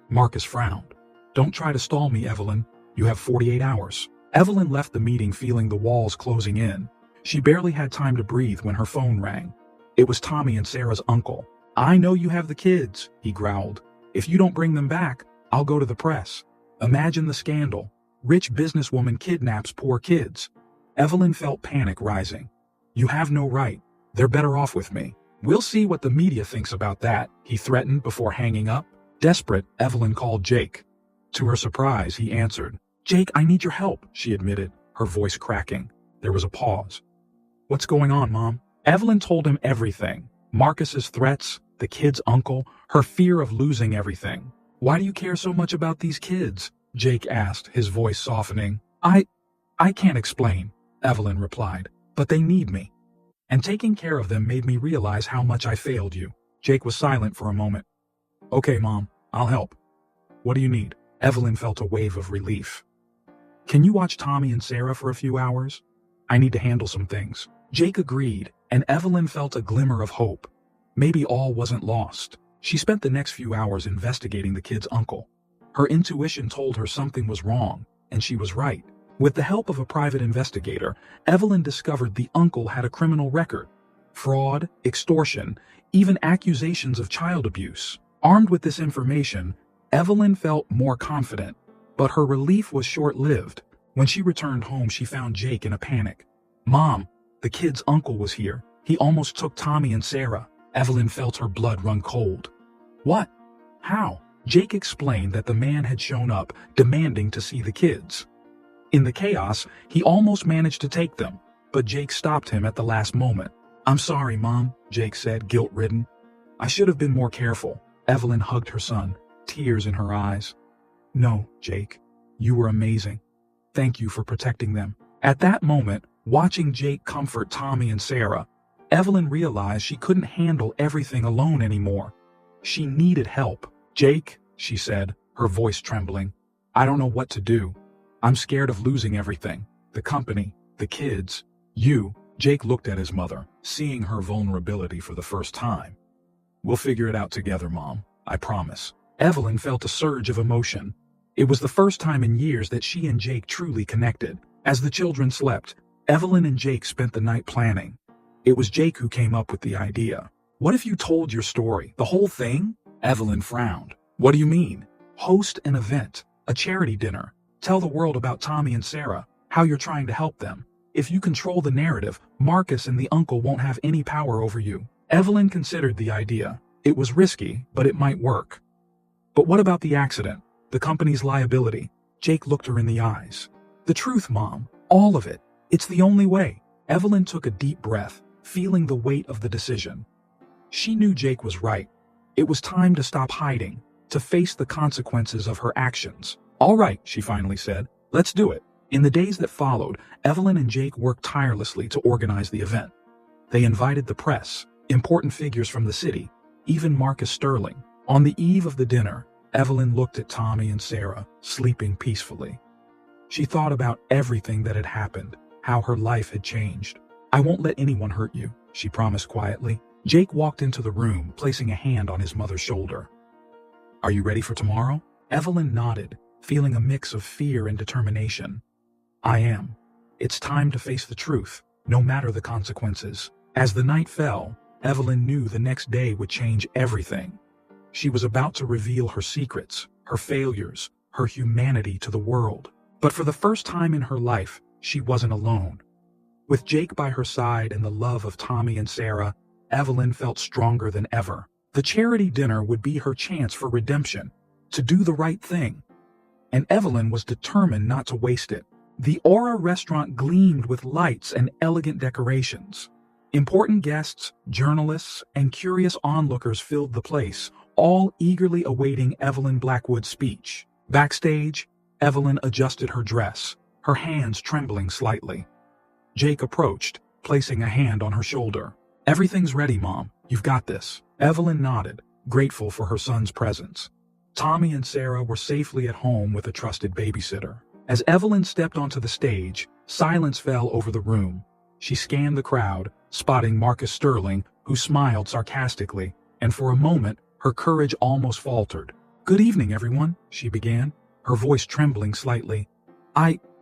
Marcus frowned. "Don't try to stall me, Evelyn. You have 48 hours. Evelyn left the meeting feeling the walls closing in. She barely had time to breathe when her phone rang. It was Tommy and Sarah's uncle. "I know you have the kids," he growled. "If you don't bring them back, I'll go to the press." Imagine the scandal. Rich businesswoman kidnaps poor kids. Evelyn felt panic rising. "You have no right. They're better off with me." "We'll see what the media thinks about that," he threatened before hanging up. Desperate, Evelyn called Jake. To her surprise, he answered. "Jake, I need your help," she admitted, her voice cracking. There was a pause. "What's going on, Mom?" Evelyn told him everything. Marcus's threats, the kid's uncle, her fear of losing everything. "Why do you care so much about these kids?" Jake asked, his voice softening. I can't explain," Evelyn replied, "but they need me. And taking care of them made me realize how much I failed you." Jake was silent for a moment. "Okay, Mom, I'll help. What do you need?" Evelyn felt a wave of relief. "Can you watch Tommy and Sarah for a few hours? I need to handle some things." Jake agreed, and Evelyn felt a glimmer of hope. Maybe all wasn't lost. She spent the next few hours investigating the kid's uncle. Her intuition told her something was wrong, and she was right. With the help of a private investigator, Evelyn discovered the uncle had a criminal record. Fraud, extortion, even accusations of child abuse. Armed with this information, Evelyn felt more confident, but her relief was short-lived. When she returned home, she found Jake in a panic. "Mom, the kid's uncle was here. He almost took Tommy and Sarah." Evelyn felt her blood run cold. "What? How?" Jake explained that the man had shown up, demanding to see the kids. In the chaos, he almost managed to take them, but Jake stopped him at the last moment. "I'm sorry, Mom," Jake said, guilt-ridden. "I should have been more careful." Evelyn hugged her son, tears in her eyes. "No, Jake, you were amazing. Thank you for protecting them." At that moment, watching Jake comfort Tommy and Sarah, Evelyn realized she couldn't handle everything alone anymore. She needed help. "Jake," she said, her voice trembling, "I don't know what to do. I'm scared of losing everything. The company, the kids, you." Jake looked at his mother, seeing her vulnerability for the first time. "We'll figure it out together, Mom. I promise." Evelyn felt a surge of emotion. It was the first time in years that she and Jake truly connected. As the children slept, Evelyn and Jake spent the night planning. It was Jake who came up with the idea. What if you told your story, the whole thing? Evelyn frowned. What do you mean? Host an event, a charity dinner. Tell the world about Tommy and Sarah, how you're trying to help them. If you control the narrative, Marcus and the uncle won't have any power over you. Evelyn considered the idea. It was risky, but it might work. But what about the accident? The company's liability? Jake looked her in the eyes. The truth, Mom. All of it. It's the only way. Evelyn took a deep breath, feeling the weight of the decision. She knew Jake was right. It was time to stop hiding, to face the consequences of her actions. All right, she finally said. Let's do it. In the days that followed, Evelyn and Jake worked tirelessly to organize the event. They invited the press, important figures from the city, even Marcus Sterling. On the eve of the dinner, Evelyn looked at Tommy and Sarah, sleeping peacefully. She thought about everything that had happened, how her life had changed. I won't let anyone hurt you, she promised quietly. Jake walked into the room, placing a hand on his mother's shoulder. Are you ready for tomorrow? Evelyn nodded, feeling a mix of fear and determination. I am. It's time to face the truth, no matter the consequences. As the night fell, Evelyn knew the next day would change everything. She was about to reveal her secrets, her failures, her humanity to the world. But for the first time in her life, she wasn't alone. With Jake by her side and the love of Tommy and Sarah, Evelyn felt stronger than ever. The charity dinner would be her chance for redemption, to do the right thing. And Evelyn was determined not to waste it. The Aura restaurant gleamed with lights and elegant decorations. Important guests, journalists, and curious onlookers filled the place, all eagerly awaiting Evelyn Blackwood's speech. Backstage, Evelyn adjusted her dress, her hands trembling slightly. Jake approached, placing a hand on her shoulder. Everything's ready, Mom. You've got this. Evelyn nodded, grateful for her son's presence. Tommy and Sarah were safely at home with a trusted babysitter. As Evelyn stepped onto the stage, silence fell over the room. She scanned the crowd, spotting Marcus Sterling, who smiled sarcastically, and for a moment, her courage almost faltered. Good evening, everyone, she began, her voice trembling slightly.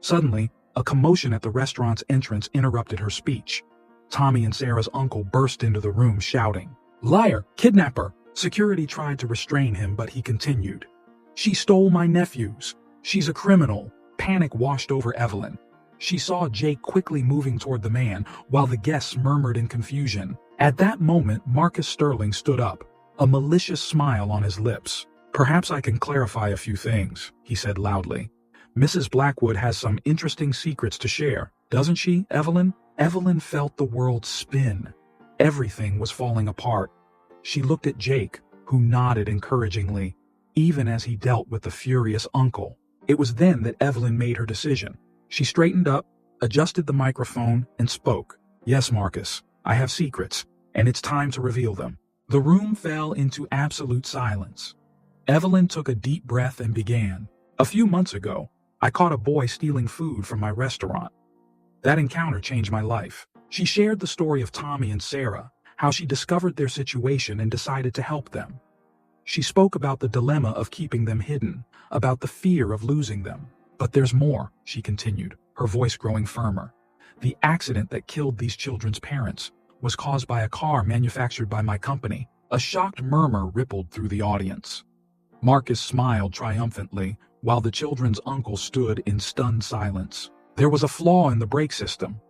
Suddenly, a commotion at the restaurant's entrance interrupted her speech. Tommy and Sarah's uncle burst into the room shouting, Liar! Kidnapper! Security tried to restrain him, but he continued. She stole my nephews. She's a criminal. Panic washed over Evelyn. She saw Jake quickly moving toward the man, while the guests murmured in confusion. At that moment, Marcus Sterling stood up, a malicious smile on his lips. Perhaps I can clarify a few things, he said loudly. Mrs. Blackwood has some interesting secrets to share, doesn't she, Evelyn? Evelyn felt the world spin. Everything was falling apart. She looked at Jake, who nodded encouragingly, even as he dealt with the furious uncle. It was then that Evelyn made her decision. She straightened up, adjusted the microphone, and spoke. Yes, Marcus, I have secrets, and it's time to reveal them. The room fell into absolute silence. Evelyn took a deep breath and began. A few months ago, I caught a boy stealing food from my restaurant. That encounter changed my life. She shared the story of Tommy and Sarah, how she discovered their situation and decided to help them. She spoke about the dilemma of keeping them hidden, about the fear of losing them. But there's more, she continued, her voice growing firmer. The accident that killed these children's parents was caused by a car manufactured by my company. A shocked murmur rippled through the audience. Marcus smiled triumphantly, while the children's uncle stood in stunned silence. There was a flaw in the brake system.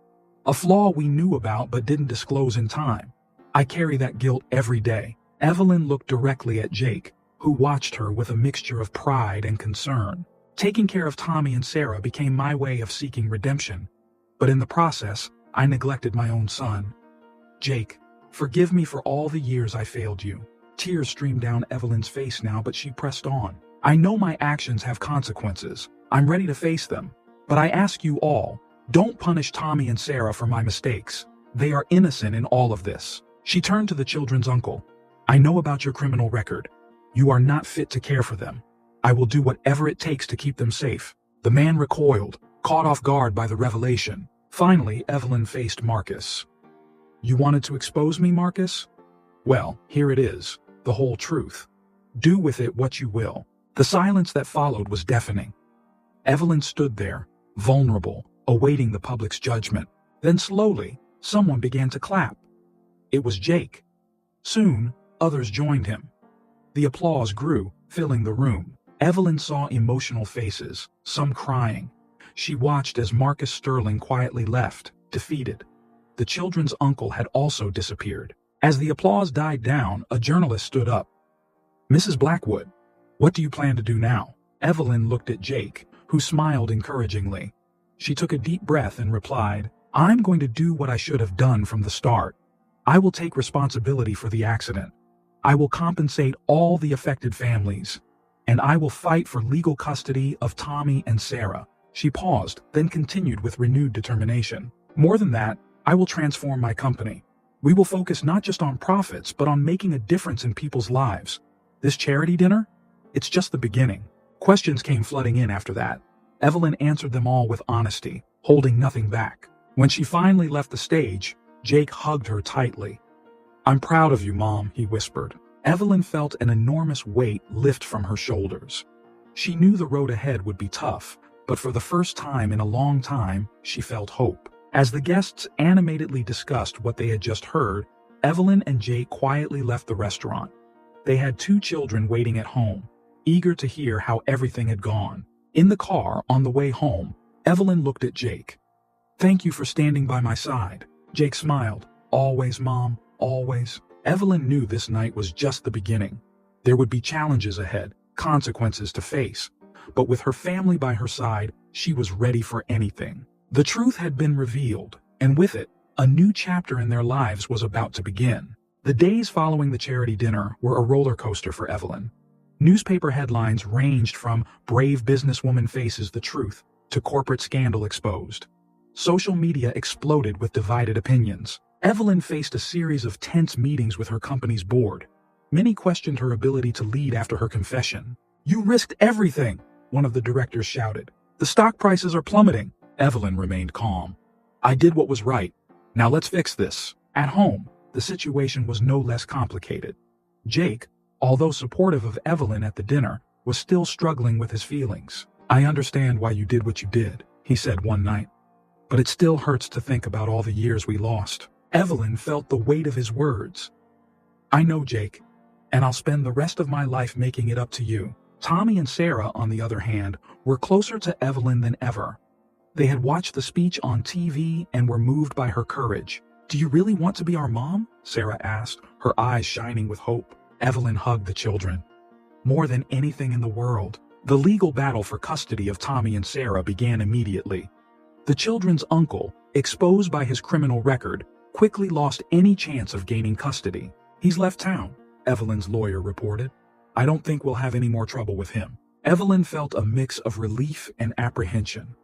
A flaw we knew about but didn't disclose in time. I carry that guilt every day. Evelyn looked directly at Jake, who watched her with a mixture of pride and concern. Taking care of Tommy and Sarah became my way of seeking redemption. But in the process, I neglected my own son. Jake, forgive me for all the years I failed you. Tears streamed down Evelyn's face now, but she pressed on. I know my actions have consequences. I'm ready to face them. But I ask you all, don't punish Tommy and Sarah for my mistakes. They are innocent in all of this. She turned to the children's uncle. I know about your criminal record. You are not fit to care for them. I will do whatever it takes to keep them safe. The man recoiled, caught off guard by the revelation. Finally, Evelyn faced Marcus. You wanted to expose me, Marcus? Well, here it is, the whole truth. Do with it what you will. The silence that followed was deafening. Evelyn stood there, vulnerable, awaiting the public's judgment. Then slowly, someone began to clap. It was Jake. Soon, others joined him. The applause grew, filling the room. Evelyn saw emotional faces, some crying. She watched as Marcus Sterling quietly left, defeated. The children's uncle had also disappeared. As the applause died down, a journalist stood up. "Mrs. Blackwood, what do you plan to do now?" Evelyn looked at Jake, who smiled encouragingly. She took a deep breath and replied, "I'm going to do what I should have done from the start. I will take responsibility for the accident. I will compensate all the affected families. And I will fight for legal custody of Tommy and Sarah." She paused, then continued with renewed determination. "More than that, I will transform my company. We will focus not just on profits, but on making a difference in people's lives. This charity dinner? It's just the beginning." Questions came flooding in after that. Evelyn answered them all with honesty, holding nothing back. When she finally left the stage, Jake hugged her tightly. "I'm proud of you, Mom," he whispered. Evelyn felt an enormous weight lift from her shoulders. She knew the road ahead would be tough, but for the first time in a long time, she felt hope. As the guests animatedly discussed what they had just heard, Evelyn and Jake quietly left the restaurant. They had 2 children waiting at home, eager to hear how everything had gone. In the car, on the way home, Evelyn looked at Jake. "Thank you for standing by my side." Jake smiled. "Always, Mom, always." Evelyn knew this night was just the beginning. There would be challenges ahead, consequences to face. But with her family by her side, she was ready for anything. The truth had been revealed, and with it, a new chapter in their lives was about to begin. The days following the charity dinner were a roller coaster for Evelyn. Newspaper headlines ranged from "Brave businesswoman faces the truth" to "Corporate scandal exposed." Social media exploded with divided opinions. Evelyn faced a series of tense meetings with her company's board. Many questioned her ability to lead after her confession. "You risked everything," one of the directors shouted. "The stock prices are plummeting." Evelyn remained calm. "I did what was right. Now let's fix this." At home, the situation was no less complicated. Jake, although supportive of Evelyn at the dinner, was still struggling with his feelings. "I understand why you did what you did," he said one night. "But it still hurts to think about all the years we lost." Evelyn felt the weight of his words. "I know, Jake, and I'll spend the rest of my life making it up to you." Tommy and Sarah, on the other hand, were closer to Evelyn than ever. They had watched the speech on TV and were moved by her courage. "Do you really want to be our mom?" Sarah asked, her eyes shining with hope. Evelyn hugged the children. "More than anything in the world." The legal battle for custody of Tommy and Sarah began immediately. The children's uncle, exposed by his criminal record, quickly lost any chance of gaining custody. "He's left town," Evelyn's lawyer reported. "I don't think we'll have any more trouble with him." Evelyn felt a mix of relief and apprehension.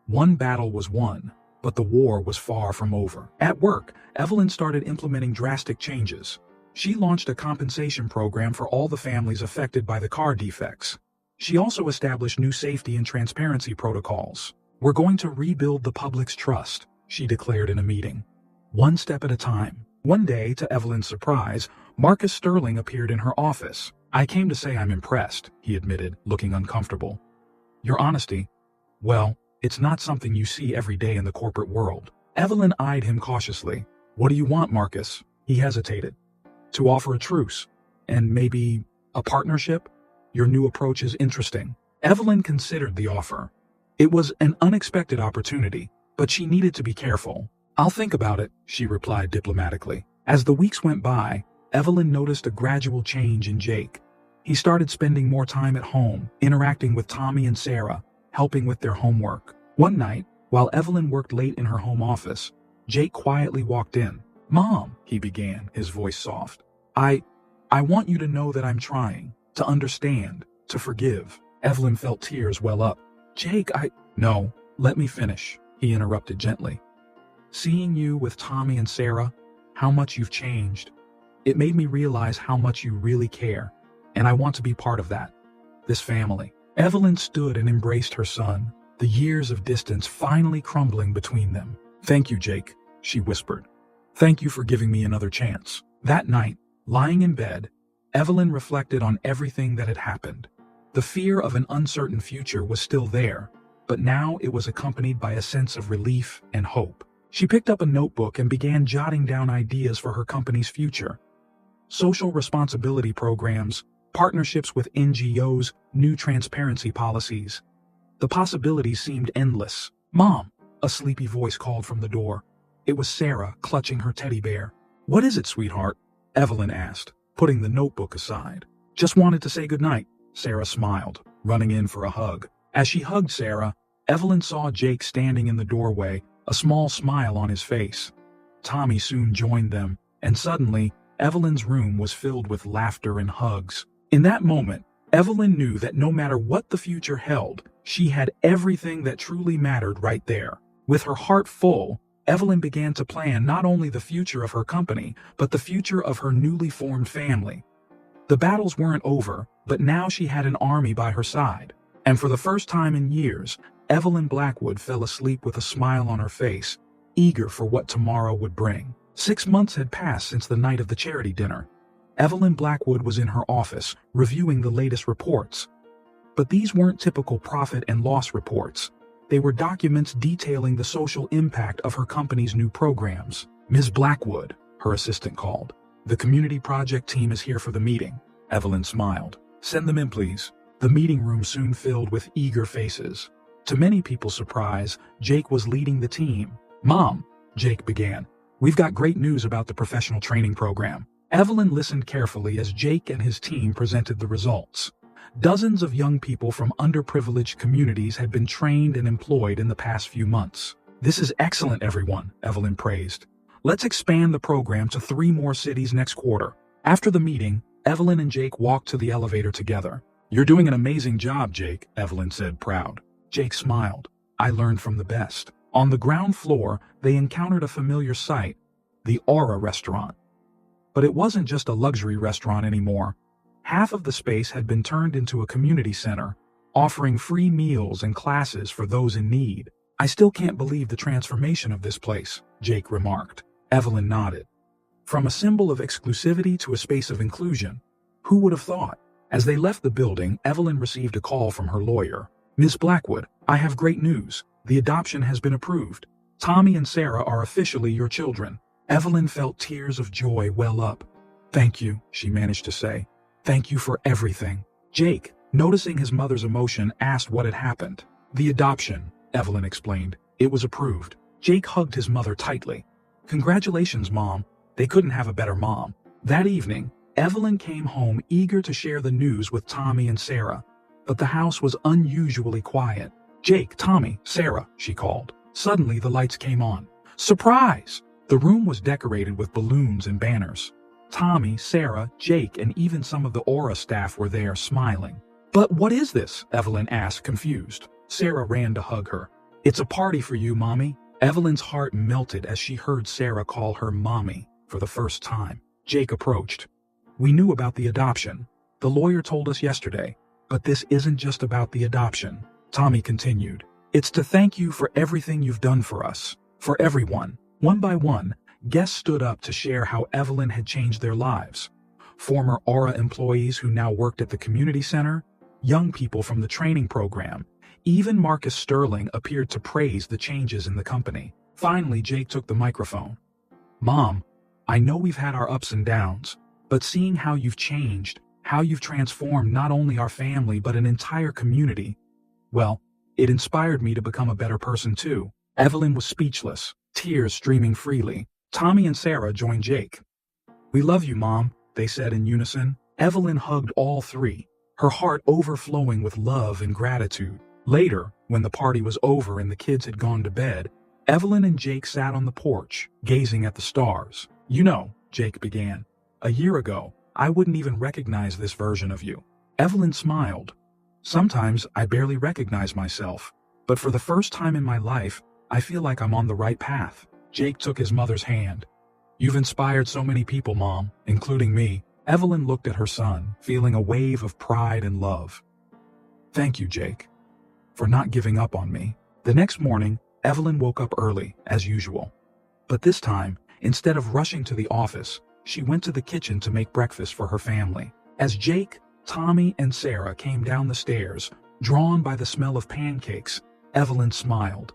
One battle was won, but the war was far from over. At work, Evelyn started implementing drastic changes. She launched a compensation program for all the families affected by the car defects. She also established new safety and transparency protocols. "We're going to rebuild the public's trust," she declared in a meeting. One step at a time. One day, to Evelyn's surprise, Marcus Sterling appeared in her office. "I came to say I'm impressed," he admitted, looking uncomfortable. "Your honesty, well, it's not something you see every day in the corporate world." Evelyn eyed him cautiously. "What do you want, Marcus?" He hesitated. "To offer a truce. And maybe a partnership? Your new approach is interesting." Evelyn considered the offer. It was an unexpected opportunity, but she needed to be careful. "I'll think about it," she replied diplomatically. As the weeks went by, Evelyn noticed a gradual change in Jake. He started spending more time at home, interacting with Tommy and Sarah, helping with their homework. One night, while Evelyn worked late in her home office, Jake quietly walked in. "Mom," he began, his voice soft. I want you to know that I'm trying, to understand, to forgive." Evelyn felt tears well up. "Jake, No, let me finish," he interrupted gently. "Seeing you with Tommy and Sarah, how much you've changed, it made me realize how much you really care, and I want to be part of that. This family." Evelyn stood and embraced her son, the years of distance finally crumbling between them. "Thank you, Jake," she whispered. "Thank you for giving me another chance." That night, lying in bed, Evelyn reflected on everything that had happened. The fear of an uncertain future was still there, but now it was accompanied by a sense of relief and hope. She picked up a notebook and began jotting down ideas for her company's future. social responsibility programs, partnerships with NGOs, new transparency policies. The possibilities seemed endless. "Mom," a sleepy voice called from the door. It was Sarah, clutching her teddy bear. "What is it, sweetheart?" Evelyn asked, putting the notebook aside. "Just wanted to say goodnight." Sarah smiled, running in for a hug. As she hugged Sarah, Evelyn saw Jake standing in the doorway, a small smile on his face. Tommy soon joined them, and suddenly, Evelyn's room was filled with laughter and hugs. In that moment, Evelyn knew that no matter what the future held, she had everything that truly mattered right there. With her heart full, Evelyn began to plan not only the future of her company, but the future of her newly formed family. The battles weren't over, but now she had an army by her side. And for the first time in years, Evelyn Blackwood fell asleep with a smile on her face, eager for what tomorrow would bring. 6 months had passed since the night of the charity dinner. Evelyn Blackwood was in her office, reviewing the latest reports. But these weren't typical profit and loss reports. They were documents detailing the social impact of her company's new programs. "Ms. Blackwood," her assistant called. "The community project team is here for the meeting." Evelyn smiled. "Send them in, please." The meeting room soon filled with eager faces. To many people's surprise, Jake was leading the team. "Mom," Jake began, "we've got great news about the professional training program." Evelyn listened carefully as Jake and his team presented the results. Dozens of young people from underprivileged communities had been trained and employed in the past few months. "This is excellent, everyone," Evelyn praised. "Let's expand the program to 3 more cities next quarter." After the meeting, Evelyn and Jake walked to the elevator together. "You're doing an amazing job, Jake," Evelyn said, proud. Jake smiled. "I learned from the best." On the ground floor, they encountered a familiar sight, the Aura restaurant. But it wasn't just a luxury restaurant anymore. Half of the space had been turned into a community center, offering free meals and classes for those in need. "I still can't believe the transformation of this place," Jake remarked. Evelyn nodded. From a symbol of exclusivity to a space of inclusion. Who would have thought? As they left the building, Evelyn received a call from her lawyer. "Ms. Blackwood, I have great news. The adoption has been approved. Tommy and Sarah are officially your children." Evelyn felt tears of joy well up. "Thank you," she managed to say. "Thank you for everything." Jake, noticing his mother's emotion, asked what had happened. "The adoption," Evelyn explained. "It was approved." Jake hugged his mother tightly. "Congratulations, Mom. They couldn't have a better mom." That evening, Evelyn came home eager to share the news with Tommy and Sarah. But the house was unusually quiet. "Jake, Tommy, Sarah," she called. Suddenly the lights came on. Surprise! The room was decorated with balloons and banners. Tommy, Sarah, Jake, and even some of the Aura staff were there, smiling. "But what is this?" Evelyn asked, confused. Sarah ran to hug her. "It's a party for you, Mommy." Evelyn's heart melted as she heard Sarah call her Mommy for the first time. Jake approached. "We knew about the adoption. The lawyer told us yesterday. But this isn't just about the adoption," Tommy continued. "It's to thank you for everything you've done for us, for everyone." One by one, guests stood up to share how Evelyn had changed their lives. Former Aura employees who now worked at the community center, young people from the training program, even Marcus Sterling appeared to praise the changes in the company. Finally, Jake took the microphone. "Mom, I know we've had our ups and downs, but seeing how you've changed, how you've transformed not only our family but an entire community, well, it inspired me to become a better person too." Evelyn was speechless, tears streaming freely. Tommy and Sarah joined Jake. "We love you, Mom," they said in unison. Evelyn hugged all three, her heart overflowing with love and gratitude. Later, when the party was over and the kids had gone to bed, Evelyn and Jake sat on the porch, gazing at the stars. "You know," Jake began, "a year ago, I wouldn't even recognize this version of you." Evelyn smiled. "Sometimes I barely recognize myself, but for the first time in my life, I feel like I'm on the right path." Jake took his mother's hand. "You've inspired so many people, Mom, including me." Evelyn looked at her son, feeling a wave of pride and love. "Thank you, Jake, for not giving up on me." The next morning, Evelyn woke up early, as usual. But this time, instead of rushing to the office, she went to the kitchen to make breakfast for her family. As Jake, Tommy, and Sarah came down the stairs, drawn by the smell of pancakes, Evelyn smiled.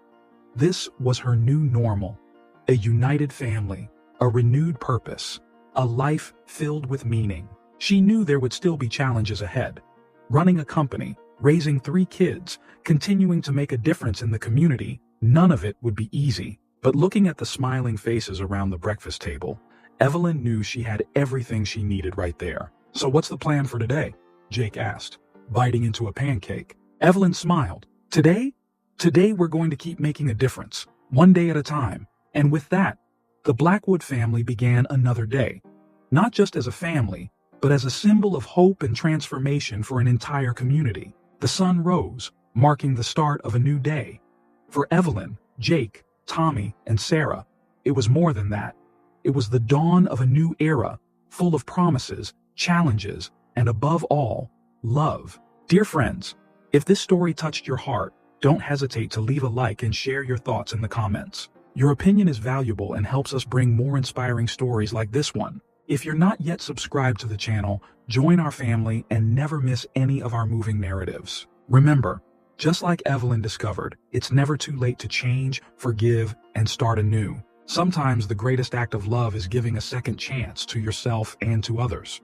This was her new normal, a united family, a renewed purpose, a life filled with meaning. She knew there would still be challenges ahead. Running a company, raising 3 kids, continuing to make a difference in the community, none of it would be easy. But looking at the smiling faces around the breakfast table, Evelyn knew she had everything she needed right there. "So what's the plan for today?" Jake asked, biting into a pancake. Evelyn smiled. Today we're going to keep making a difference, one day at a time." And with that, the Blackwood family began another day, not just as a family, but as a symbol of hope and transformation for an entire community. The sun rose, marking the start of a new day. For Evelyn, Jake, Tommy, and Sarah, it was more than that. It was the dawn of a new era, full of promises, challenges, and above all, love. Dear friends, if this story touched your heart, don't hesitate to leave a like and share your thoughts in the comments. Your opinion is valuable and helps us bring more inspiring stories like this one. If you're not yet subscribed to the channel, join our family and never miss any of our moving narratives. Remember, just like Evelyn discovered, it's never too late to change, forgive, and start anew. Sometimes the greatest act of love is giving a second chance to yourself and to others.